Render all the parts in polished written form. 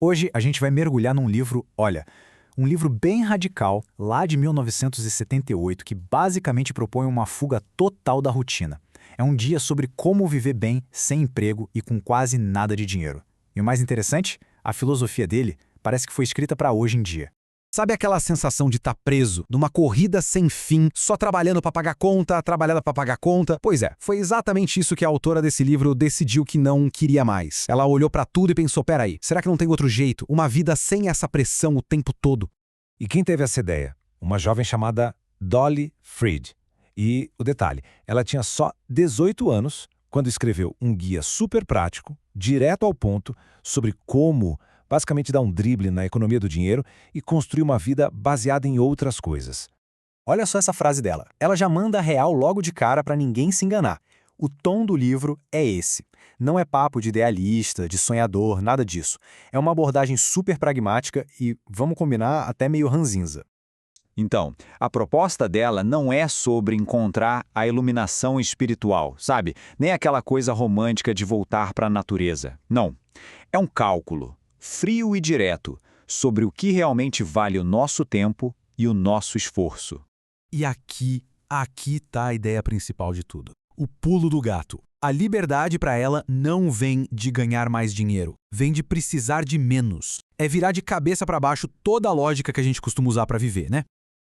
Hoje a gente vai mergulhar num livro, olha, um livro bem radical, lá de 1978, que basicamente propõe uma fuga total da rotina. É um dia sobre como viver bem, sem emprego e com quase nada de dinheiro. E o mais interessante, a filosofia dele parece que foi escrita para hoje em dia. Sabe aquela sensação de estar preso, numa corrida sem fim, só trabalhando para pagar conta, trabalhando para pagar conta? Pois é, foi exatamente isso que a autora desse livro decidiu que não queria mais. Ela olhou para tudo e pensou, peraí, será que não tem outro jeito? Uma vida sem essa pressão o tempo todo? E quem teve essa ideia? Uma jovem chamada Dolly Freed. E o detalhe, ela tinha só 18 anos quando escreveu um guia super prático, direto ao ponto, sobre como basicamente dar um drible na economia do dinheiro e construir uma vida baseada em outras coisas. Olha só essa frase dela. Ela já manda a real logo de cara para ninguém se enganar. O tom do livro é esse. Não é papo de idealista, de sonhador, nada disso. É uma abordagem super pragmática e, vamos combinar, até meio ranzinza. Então, a proposta dela não é sobre encontrar a iluminação espiritual, sabe? Nem aquela coisa romântica de voltar para a natureza. Não. É um cálculo, frio e direto, sobre o que realmente vale o nosso tempo e o nosso esforço. E aqui tá a ideia principal de tudo. O pulo do gato. A liberdade para ela não vem de ganhar mais dinheiro, vem de precisar de menos. É virar de cabeça para baixo toda a lógica que a gente costuma usar para viver, né?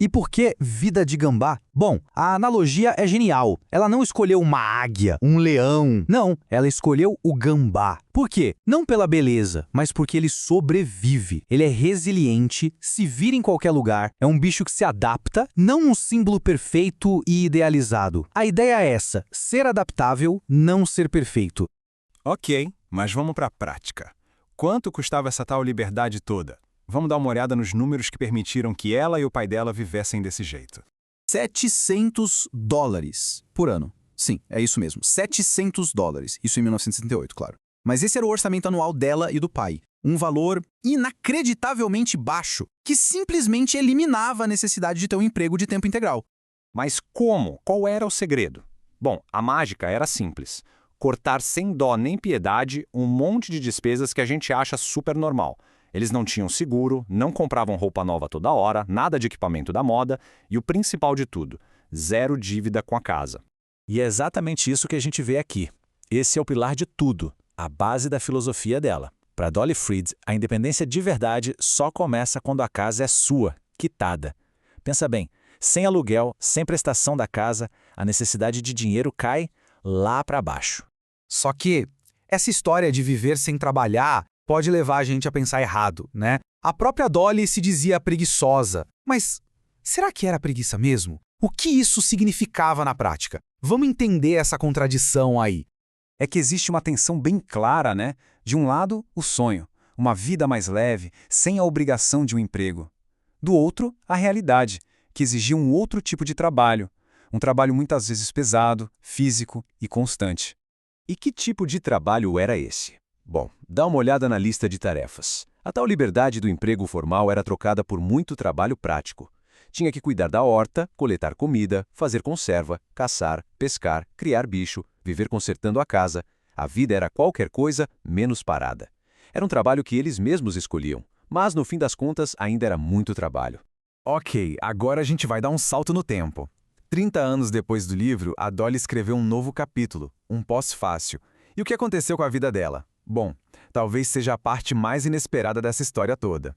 E por que vida de gambá? Bom, a analogia é genial. Ela não escolheu uma águia, um leão. Não, ela escolheu o gambá. Por quê? Não pela beleza, mas porque ele sobrevive. Ele é resiliente, se vira em qualquer lugar, é um bicho que se adapta, não um símbolo perfeito e idealizado. A ideia é essa, ser adaptável, não ser perfeito. Ok, mas vamos para a prática. Quanto custava essa tal liberdade toda? Vamos dar uma olhada nos números que permitiram que ela e o pai dela vivessem desse jeito. $700 por ano. Sim, é isso mesmo, $700. Isso em 1968, claro. Mas esse era o orçamento anual dela e do pai. Um valor inacreditavelmente baixo, que simplesmente eliminava a necessidade de ter um emprego de tempo integral. Mas como? Qual era o segredo? Bom, a mágica era simples. Cortar sem dó nem piedade um monte de despesas que a gente acha super normal. Eles não tinham seguro, não compravam roupa nova toda hora, nada de equipamento da moda e o principal de tudo, zero dívida com a casa. E é exatamente isso que a gente vê aqui. Esse é o pilar de tudo, a base da filosofia dela. Para Dolly Freed, a independência de verdade só começa quando a casa é sua, quitada. Pensa bem, sem aluguel, sem prestação da casa, a necessidade de dinheiro cai lá para baixo. Só que essa história de viver sem trabalhar pode levar a gente a pensar errado, né? A própria Dolly se dizia preguiçosa. Mas será que era preguiça mesmo? O que isso significava na prática? Vamos entender essa contradição aí. É que existe uma tensão bem clara, né? De um lado, o sonho, uma vida mais leve, sem a obrigação de um emprego. Do outro, a realidade, que exigia um outro tipo de trabalho. Um trabalho muitas vezes pesado, físico e constante. E que tipo de trabalho era esse? Bom, dá uma olhada na lista de tarefas. A tal liberdade do emprego formal era trocada por muito trabalho prático. Tinha que cuidar da horta, coletar comida, fazer conserva, caçar, pescar, criar bicho, viver consertando a casa. A vida era qualquer coisa menos parada. Era um trabalho que eles mesmos escolhiam, mas no fim das contas ainda era muito trabalho. Ok, agora a gente vai dar um salto no tempo. 30 anos depois do livro, a Dolly escreveu um novo capítulo, um pós-fácil. E o que aconteceu com a vida dela? Bom, talvez seja a parte mais inesperada dessa história toda.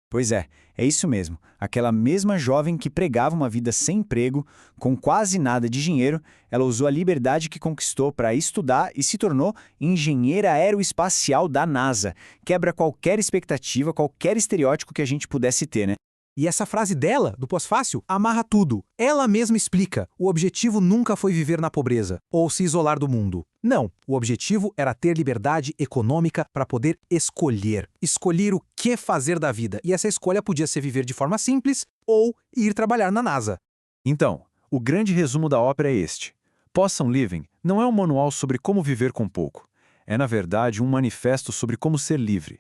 Pois é isso mesmo. Aquela mesma jovem que pregava uma vida sem emprego, com quase nada de dinheiro, ela usou a liberdade que conquistou para estudar e se tornou engenheira aeroespacial da NASA. Quebra qualquer expectativa, qualquer estereótipo que a gente pudesse ter, né? E essa frase dela, do pós-fácil, amarra tudo. Ela mesma explica, o objetivo nunca foi viver na pobreza ou se isolar do mundo. Não, o objetivo era ter liberdade econômica para poder escolher. Escolher o que fazer da vida. E essa escolha podia ser viver de forma simples ou ir trabalhar na NASA. Então, o grande resumo da ópera é este. Possum Living não é um manual sobre como viver com pouco. É, na verdade, um manifesto sobre como ser livre.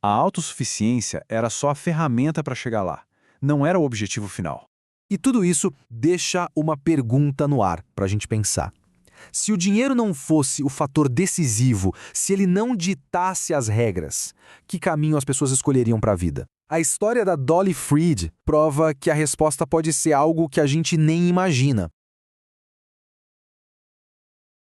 A autossuficiência era só a ferramenta para chegar lá. Não era o objetivo final. E tudo isso deixa uma pergunta no ar para a gente pensar. Se o dinheiro não fosse o fator decisivo, se ele não ditasse as regras, que caminho as pessoas escolheriam para a vida? A história da Dolly Freed prova que a resposta pode ser algo que a gente nem imagina.